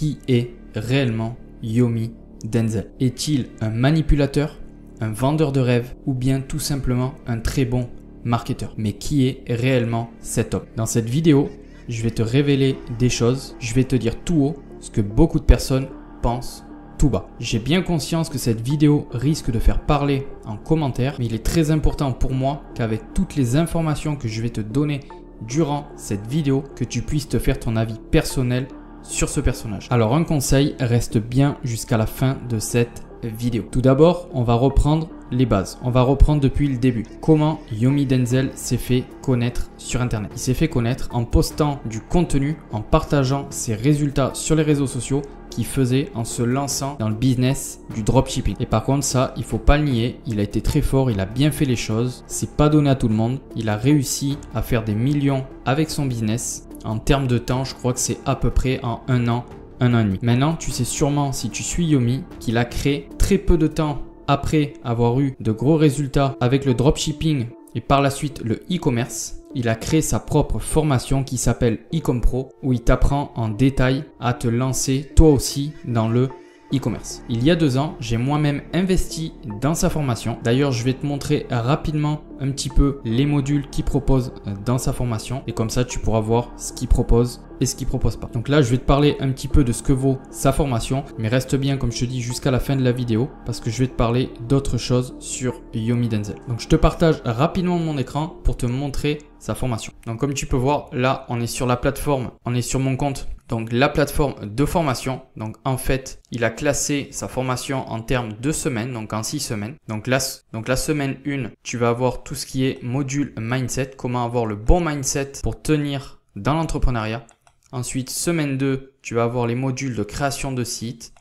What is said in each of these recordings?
Qui est réellement Yomi Denzel? Est-il un manipulateur, un vendeur de rêves ou bien tout simplement un très bon marketeur? Mais qui est réellement cet homme? Dans cette vidéo, je vais te révéler des choses, je vais te dire tout haut ce que beaucoup de personnes pensent tout bas. J'ai bien conscience que cette vidéo risque de faire parler en commentaire, mais il est très important pour moi qu'avec toutes les informations que je vais te donner durant cette vidéo, que tu puisses te faire ton avis personnel sur ce personnage. Alors un conseil, reste bien jusqu'à la fin de cette vidéo. Tout d'abord, on va reprendre les bases. On va reprendre depuis le début. Comment Yomi Denzel s'est fait connaître sur Internet? Il s'est fait connaître en postant du contenu, en partageant ses résultats sur les réseaux sociaux qu'il faisait en se lançant dans le business du dropshipping. Et par contre, ça, il faut pas le nier, il a été très fort, il a bien fait les choses. C'est pas donné à tout le monde. Il a réussi à faire des millions avec son business. En termes de temps, je crois que c'est à peu près en un an et demi. Maintenant, tu sais sûrement, si tu suis Yomi, qu'il a créé très peu de temps après avoir eu de gros résultats avec le dropshipping et par la suite le e-commerce. Il a créé sa propre formation qui s'appelle e-com-pro où il t'apprend en détail à te lancer toi aussi dans le e-commerce. Il y a 2 ans, j'ai moi-même investi dans sa formation. D'ailleurs, je vais te montrer rapidement un petit peu les modules qu'il propose dans sa formation et comme ça, tu pourras voir ce qu'il propose et ce qu'il propose pas. Donc là, je vais te parler un petit peu de ce que vaut sa formation, mais reste bien, comme je te dis, jusqu'à la fin de la vidéo parce que je vais te parler d'autres choses sur Yomi Denzel. Donc, je te partage rapidement mon écran pour te montrer sa formation. Donc, comme tu peux voir, là, on est sur la plateforme, on est sur mon compte. Donc, la plateforme de formation. Donc, en fait, il a classé sa formation en termes de semaines, donc en 6 semaines. Donc, la semaine 1, tu vas avoir tout ce qui est module mindset, comment avoir le bon mindset pour tenir dans l'entrepreneuriat. Ensuite, semaine 2, tu vas avoir les modules de création de site.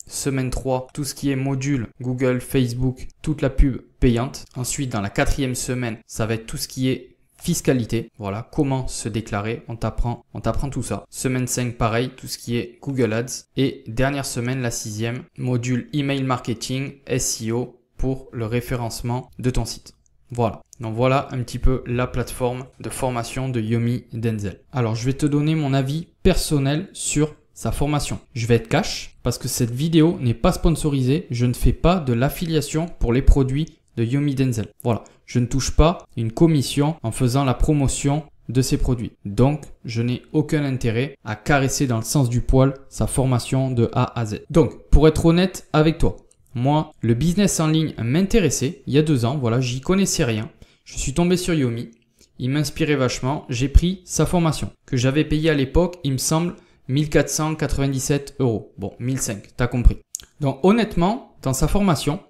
Semaine 3, tout ce qui est module Google, Facebook, toute la pub payante. Ensuite, dans la 4e semaine, ça va être tout ce qui est fiscalité, voilà, comment se déclarer, on t'apprend tout ça. Semaine 5, pareil, tout ce qui est Google Ads. Et dernière semaine, la 6e, module email marketing, SEO pour le référencement de ton site. Voilà, donc voilà un petit peu la plateforme de formation de Yomi Denzel. Alors, je vais te donner mon avis personnel sur sa formation. Je vais être cash parce que cette vidéo n'est pas sponsorisée, je ne fais pas de l'affiliation pour les produits de Yomi Denzel. Voilà, je ne touche pas une commission en faisant la promotion de ces produits. Donc, je n'ai aucun intérêt à caresser dans le sens du poil sa formation de A à Z. Donc, pour être honnête avec toi, moi, le business en ligne m'intéressait il y a 2 ans. Voilà, j'y connaissais rien. Je suis tombé sur Yomi. Il m'inspirait vachement. J'ai pris sa formation que j'avais payée à l'époque, il me semble, 1497 €. Bon, 1005, t'as compris. Donc, honnêtement, dans sa formation,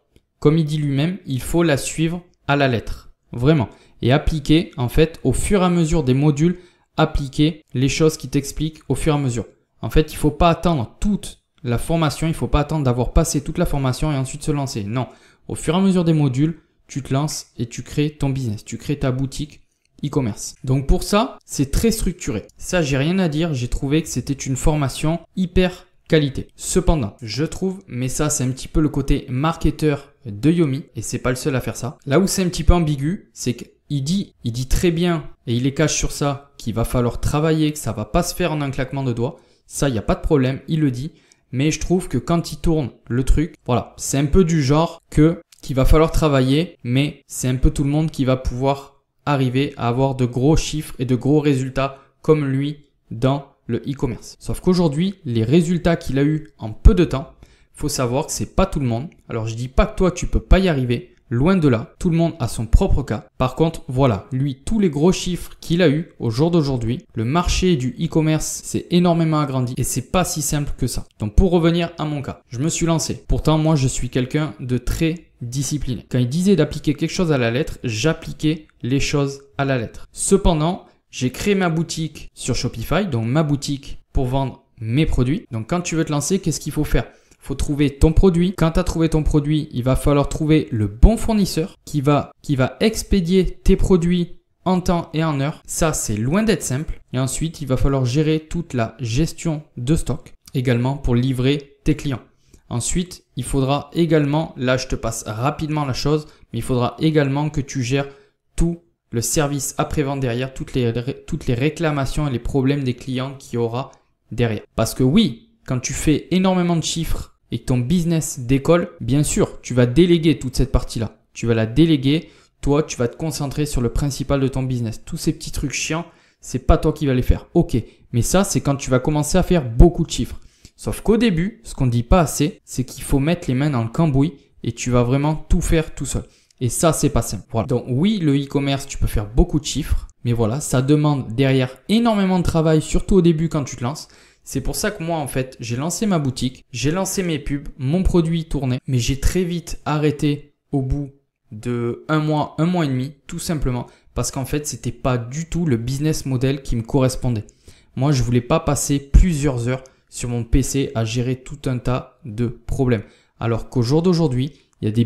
comme il dit lui-même, il faut la suivre à la lettre. Vraiment. Et appliquer, en fait, au fur et à mesure des modules, appliquer les choses qui t'expliquent au fur et à mesure. En fait, il ne faut pas attendre toute la formation, il ne faut pas attendre d'avoir passé toute la formation et ensuite se lancer. Non. Au fur et à mesure des modules, tu te lances et tu crées ton business. Tu crées ta boutique e-commerce. Donc pour ça, c'est très structuré. Ça, j'ai rien à dire. J'ai trouvé que c'était une formation hyper qualité. Cependant, je trouve, mais ça c'est un petit peu le côté marketeur de Yomi et c'est pas le seul à faire ça. Là où c'est un petit peu ambigu, c'est qu'il dit très bien et il est cash sur ça qu'il va falloir travailler, que ça va pas se faire en un claquement de doigts. Ça, il n'y a pas de problème, il le dit. Mais je trouve que quand il tourne le truc, voilà, c'est un peu du genre qu'il va falloir travailler, mais c'est un peu tout le monde qui va pouvoir arriver à avoir de gros chiffres et de gros résultats comme lui dans le e-commerce. Sauf qu'aujourd'hui, les résultats qu'il a eu en peu de temps, faut savoir que c'est pas tout le monde. Alors, je dis pas que toi, tu peux pas y arriver. Loin de là, tout le monde a son propre cas. Par contre, voilà, lui, tous les gros chiffres qu'il a eu au jour d'aujourd'hui, le marché du e-commerce s'est énormément agrandi et c'est pas si simple que ça. Donc, pour revenir à mon cas, je me suis lancé. Pourtant, moi, je suis quelqu'un de très discipliné. Quand il disait d'appliquer quelque chose à la lettre, j'appliquais les choses à la lettre. Cependant, j'ai créé ma boutique sur Shopify, donc ma boutique pour vendre mes produits. Donc, quand tu veux te lancer, qu'est-ce qu'il faut faire? Il faut trouver ton produit. Quand tu as trouvé ton produit, il va falloir trouver le bon fournisseur qui va expédier tes produits en temps et en heure. Ça, c'est loin d'être simple. Et ensuite, il va falloir gérer toute la gestion de stock également pour livrer tes clients. Ensuite, il faudra également, là je te passe rapidement la chose, mais il faudra également que tu gères tout le service après-vente derrière, toutes les réclamations et les problèmes des clients qu'il y aura derrière. Parce que oui, quand tu fais énormément de chiffres et que ton business décolle, bien sûr, tu vas déléguer toute cette partie-là. Tu vas la déléguer. Toi, tu vas te concentrer sur le principal de ton business. Tous ces petits trucs chiants, c'est pas toi qui vas les faire. Ok, mais ça, c'est quand tu vas commencer à faire beaucoup de chiffres. Sauf qu'au début, ce qu'on ne dit pas assez, c'est qu'il faut mettre les mains dans le cambouis et tu vas vraiment tout faire tout seul. Et ça, c'est pas simple. Voilà. Donc oui, le e-commerce, tu peux faire beaucoup de chiffres, mais voilà, ça demande derrière énormément de travail, surtout au début quand tu te lances. C'est pour ça que moi, en fait, j'ai lancé ma boutique, j'ai lancé mes pubs, mon produit tournait, mais j'ai très vite arrêté au bout de un mois et demi, tout simplement, parce qu'en fait, c'était pas du tout le business model qui me correspondait. Moi, je voulais pas passer plusieurs heures sur mon PC à gérer tout un tas de problèmes. Alors qu'au jour d'aujourd'hui, il y a des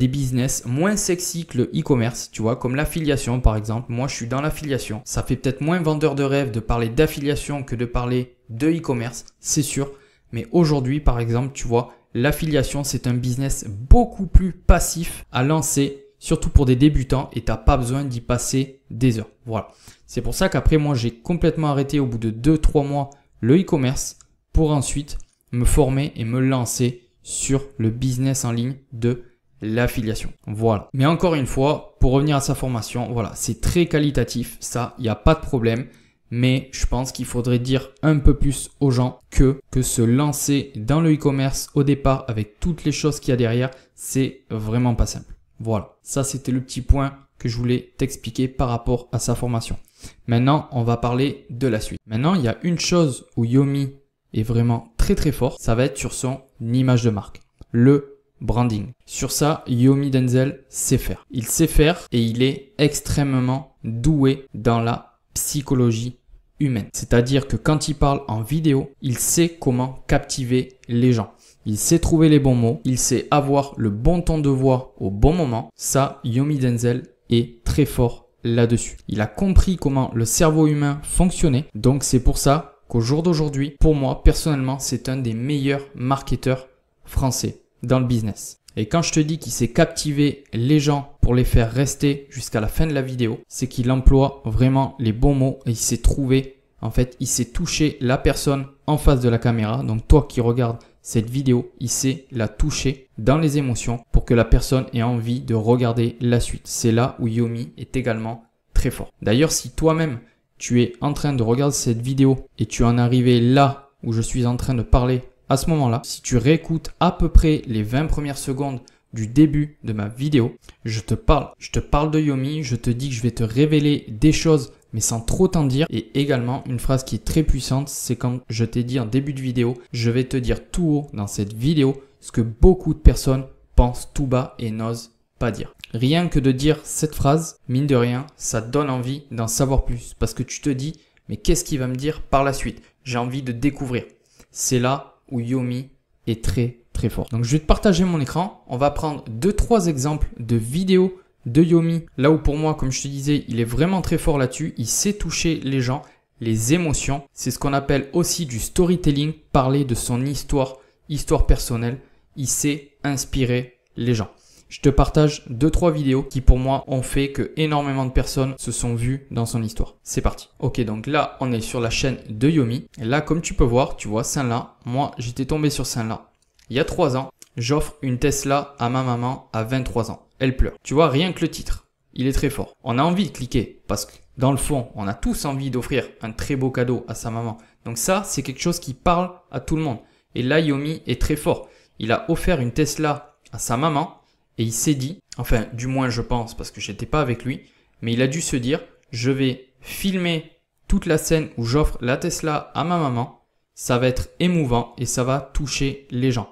business moins sexy que le e-commerce, tu vois, comme l'affiliation par exemple. Moi, je suis dans l'affiliation. Ça fait peut-être moins vendeur de rêve de parler d'affiliation que de parler de e-commerce, c'est sûr. Mais aujourd'hui, par exemple, tu vois, l'affiliation, c'est un business beaucoup plus passif à lancer, surtout pour des débutants et tu n'as pas besoin d'y passer des heures. Voilà. C'est pour ça qu'après, moi, j'ai complètement arrêté au bout de 2-3 mois le e-commerce pour ensuite me former et me lancer sur le business en ligne de l'affiliation. Voilà. Mais encore une fois, pour revenir à sa formation, voilà, c'est très qualitatif. Ça, il n'y a pas de problème. Mais je pense qu'il faudrait dire un peu plus aux gens que se lancer dans le e-commerce au départ avec toutes les choses qu'il y a derrière, c'est vraiment pas simple. Voilà. Ça, c'était le petit point que je voulais t'expliquer par rapport à sa formation. Maintenant, on va parler de la suite. Maintenant, il y a une chose où Yomi est vraiment très fort, ça va être sur son image de marque, le branding. Sur ça, Yomi Denzel sait faire. Il sait faire et il est extrêmement doué dans la psychologie humaine. C'est-à-dire que quand il parle en vidéo, il sait comment captiver les gens. Il sait trouver les bons mots, il sait avoir le bon ton de voix au bon moment. Ça, Yomi Denzel est très fort là-dessus. Il a compris comment le cerveau humain fonctionnait. Donc c'est pour ça qu'au jour d'aujourd'hui, pour moi, personnellement, c'est un des meilleurs marketeurs français dans le business. Et quand je te dis qu'il sait captiver les gens pour les faire rester jusqu'à la fin de la vidéo, c'est qu'il emploie vraiment les bons mots et il sait trouver, en fait, il sait toucher la personne en face de la caméra. Donc toi qui regardes cette vidéo, il sait la toucher dans les émotions pour que la personne ait envie de regarder la suite. C'est là où Yomi est également très fort. D'ailleurs, si toi-même, tu es en train de regarder cette vidéo et tu en es arrivé là où je suis en train de parler à ce moment-là, si tu réécoutes à peu près les 20 premières secondes du début de ma vidéo, je te parle de Yomi, je te dis que je vais te révéler des choses mais sans trop t'en dire. Et également, une phrase qui est très puissante, c'est quand je t'ai dit en début de vidéo, je vais te dire tout haut dans cette vidéo ce que beaucoup de personnes pensent tout bas et n'osent pas dire. Rien que de dire cette phrase, mine de rien, ça te donne envie d'en savoir plus. Parce que tu te dis, mais qu'est-ce qu'il va me dire par la suite? J'ai envie de découvrir. C'est là où Yomi est très fort. Donc je vais te partager mon écran. On va prendre 2-3 exemples de vidéos de Yomi. Là où pour moi, comme je te disais, il est vraiment très fort là-dessus. Il sait toucher les gens, les émotions. C'est ce qu'on appelle aussi du storytelling. Parler de son histoire personnelle. Il sait inspirer les gens. Je te partage 2-3 vidéos qui pour moi ont fait que énormément de personnes se sont vues dans son histoire. C'est parti. Ok, donc là, on est sur la chaîne de Yomi. Et là, comme tu peux voir, tu vois, celle-là, moi, j'étais tombé sur celle-là. Il y a 3 ans, j'offre une Tesla à ma maman à 23 ans. Elle pleure. Tu vois, rien que le titre, il est très fort. On a envie de cliquer parce que dans le fond, on a tous envie d'offrir un très beau cadeau à sa maman. Donc ça, c'est quelque chose qui parle à tout le monde. Et là, Yomi est très fort. Il a offert une Tesla à sa maman. Et il s'est dit, enfin du moins je pense parce que j'étais pas avec lui, mais il a dû se dire, je vais filmer toute la scène où j'offre la Tesla à ma maman, ça va être émouvant et ça va toucher les gens.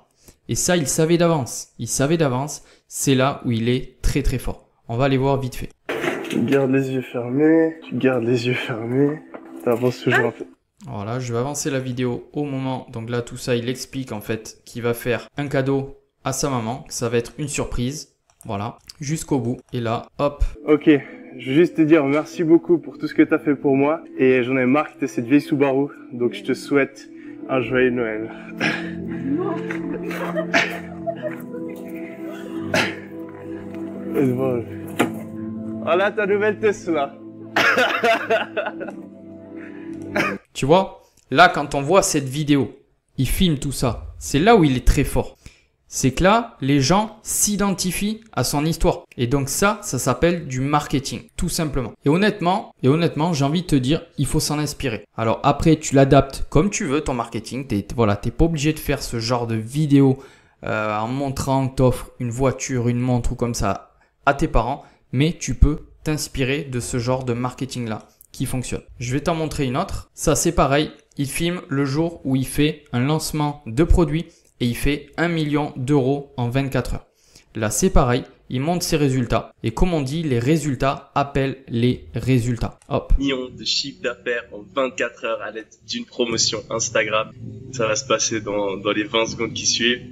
Et ça, il savait d'avance. Il savait d'avance, c'est là où il est très fort. On va aller voir vite fait. Tu gardes les yeux fermés, tu avances toujours un peu. Voilà, je vais avancer la vidéo au moment, donc là tout ça il explique en fait qu'il va faire un cadeau à sa maman, ça va être une surprise, voilà, jusqu'au bout, et là, hop. Ok, je veux juste te dire merci beaucoup pour tout ce que tu as fait pour moi, et j'en ai marre que tu aies cette vieille Subaru, donc je te souhaite un joyeux Noël. Voilà ta nouvelle Tesla. Tu vois, là quand on voit cette vidéo, il filme tout ça. C'est là où il est très fort. C'est que là, les gens s'identifient à son histoire. Et donc ça s'appelle du marketing, tout simplement. Et honnêtement, j'ai envie de te dire, il faut s'en inspirer. Alors après, tu l'adaptes comme tu veux, ton marketing. T'es pas obligé de faire ce genre de vidéo en montrant que t'offres une voiture, une montre ou comme ça à tes parents. Mais tu peux t'inspirer de ce genre de marketing-là qui fonctionne. Je vais t'en montrer une autre. Ça, c'est pareil. Il filme le jour où il fait un lancement de produit et il fait 1 million d'euros en 24 heures. Là, c'est pareil. Il montre ses résultats. Et comme on dit, les résultats appellent les résultats. Hop. Millions de chiffre d'affaires en 24 heures à l'aide d'une promotion Instagram. Ça va se passer dans les 20 secondes qui suivent.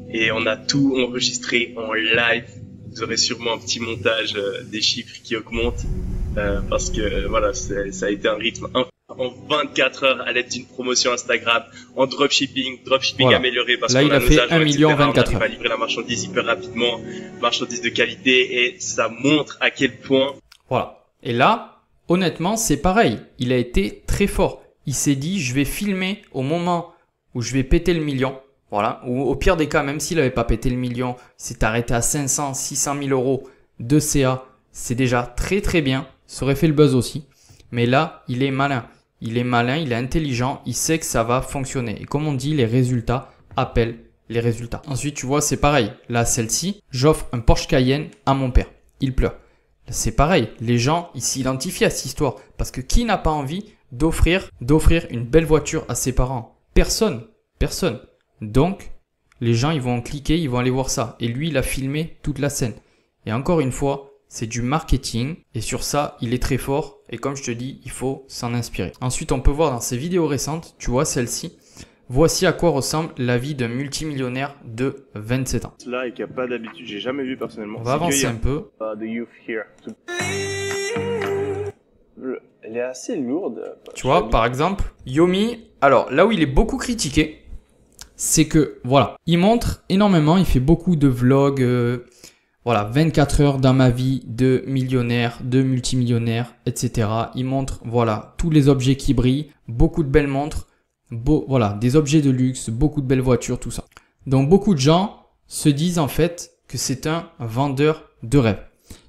Et on a tout enregistré en live. Vous aurez sûrement un petit montage des chiffres qui augmentent. Parce que voilà, ça a été un rythme en 24 heures à l'aide d'une promotion Instagram en dropshipping voilà. Amélioré parce là qu'on il a fait 1 million en 24 heures. On va livrer la marchandise hyper rapidement, marchandise de qualité et ça montre à quel point. Voilà. Et là, honnêtement, c'est pareil. Il a été très fort. Il s'est dit, je vais filmer au moment où je vais péter le million. Voilà. Ou au pire des cas, même s'il n'avait pas pété le million, s'est arrêté à 500, 600 000 euros de CA. C'est déjà très très bien. Ça aurait fait le buzz aussi. Mais là, il est malin. Il est malin, il est intelligent, il sait que ça va fonctionner. Et comme on dit, les résultats appellent les résultats. Ensuite, tu vois, c'est pareil. Là, celle-ci, j'offre un Porsche Cayenne à mon père. Il pleure. C'est pareil. Les gens, ils s'identifient à cette histoire. Parce que qui n'a pas envie d'offrir une belle voiture à ses parents? Personne. Personne. Donc, les gens, ils vont cliquer, ils vont aller voir ça. Et lui, il a filmé toute la scène. Et encore une fois, c'est du marketing et sur ça, il est très fort et comme je te dis, il faut s'en inspirer. Ensuite, on peut voir dans ses vidéos récentes, tu vois celle-ci, voici à quoi ressemble la vie d'un multimillionnaire de 27 ans. Là et qu'il n'y a pas d'habitude, j'ai jamais vu personnellement. On va avancer un peu. Elle est assez lourde. Tu vois, par exemple, Yomi, alors là où il est beaucoup critiqué, c'est que voilà, il montre énormément, il fait beaucoup de vlogs. Voilà, 24 heures dans ma vie de millionnaire, de multimillionnaire, etc. Il montre, voilà, tous les objets qui brillent, beaucoup de belles montres, voilà, des objets de luxe, beaucoup de belles voitures, tout ça. Donc, beaucoup de gens se disent en fait que c'est un vendeur de rêve.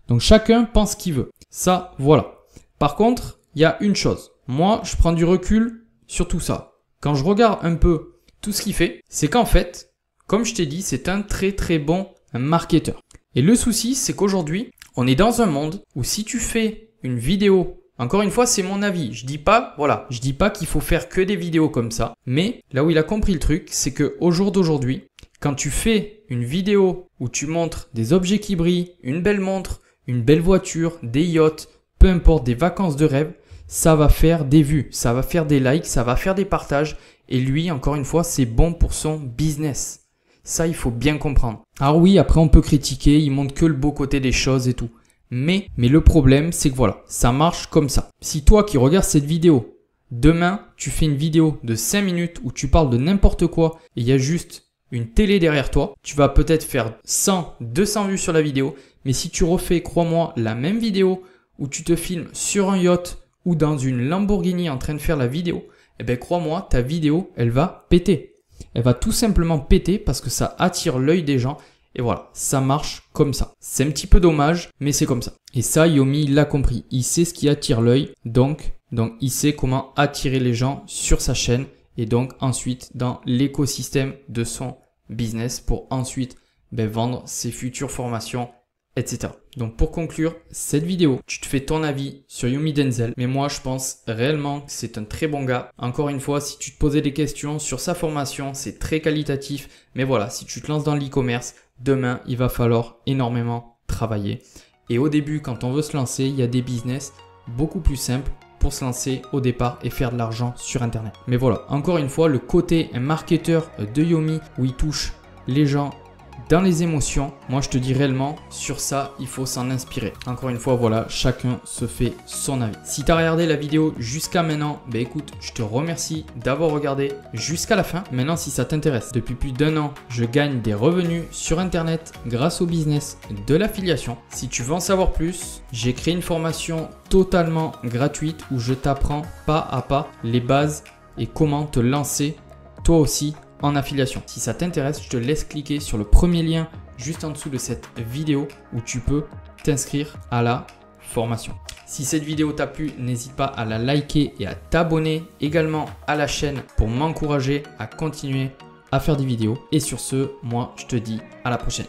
Donc, chacun pense ce qu'il veut. Ça, voilà. Par contre, il y a une chose. Moi, je prends du recul sur tout ça. Quand je regarde un peu tout ce qu'il fait, c'est qu'en fait, comme je t'ai dit, c'est un très très bon marketeur. Et le souci, c'est qu'aujourd'hui, on est dans un monde où si tu fais une vidéo, encore une fois, c'est mon avis. Je dis pas qu'il faut faire que des vidéos comme ça. Mais là où il a compris le truc, c'est qu'au jour d'aujourd'hui, quand tu fais une vidéo où tu montres des objets qui brillent, une belle montre, une belle voiture, des yachts, peu importe, des vacances de rêve, ça va faire des vues, ça va faire des likes, ça va faire des partages. Et lui, encore une fois, c'est bon pour son business. Ça, il faut bien comprendre. Alors oui, après on peut critiquer, il montre que le beau côté des choses et tout. Mais le problème, c'est que voilà, ça marche comme ça. Si toi qui regardes cette vidéo, demain, tu fais une vidéo de 5 minutes où tu parles de n'importe quoi et il y a juste une télé derrière toi, tu vas peut-être faire 100, 200 vues sur la vidéo. Mais si tu refais, crois-moi, la même vidéo où tu te filmes sur un yacht ou dans une Lamborghini en train de faire la vidéo, eh ben crois-moi, ta vidéo, elle va péter. Elle va tout simplement péter parce que ça attire l'œil des gens. Et voilà, ça marche comme ça. C'est un petit peu dommage, mais c'est comme ça. Et ça, Yomi, il l'a compris. Il sait ce qui attire l'œil. Donc, il sait comment attirer les gens sur sa chaîne. Et donc, ensuite, dans l'écosystème de son business pour ensuite vendre ses futures formations, etc. Donc, pour conclure cette vidéo, tu te fais ton avis sur Yomi Denzel. Mais moi, je pense réellement que c'est un très bon gars. Encore une fois, si tu te posais des questions sur sa formation, c'est très qualitatif. Mais voilà, si tu te lances dans l'e-commerce, demain, il va falloir énormément travailler. Et au début, quand on veut se lancer, il y a des business beaucoup plus simples pour se lancer au départ et faire de l'argent sur Internet. Mais voilà, encore une fois, le côté marketeur de Yomi où il touche les gens dans les émotions, moi je te dis réellement, sur ça, il faut s'en inspirer. Encore une fois, voilà, chacun se fait son avis. Si tu as regardé la vidéo jusqu'à maintenant, écoute, je te remercie d'avoir regardé jusqu'à la fin. Maintenant, si ça t'intéresse, depuis plus d'1 an, je gagne des revenus sur Internet grâce au business de l'affiliation. Si tu veux en savoir plus, j'ai créé une formation totalement gratuite où je t'apprends pas à pas les bases et comment te lancer toi aussi en affiliation. Si ça t'intéresse, je te laisse cliquer sur le premier lien juste en dessous de cette vidéo où tu peux t'inscrire à la formation. Si cette vidéo t'a plu, n'hésite pas à la liker et à t'abonner également à la chaîne pour m'encourager à continuer à faire des vidéos. Et sur ce, moi, je te dis à la prochaine.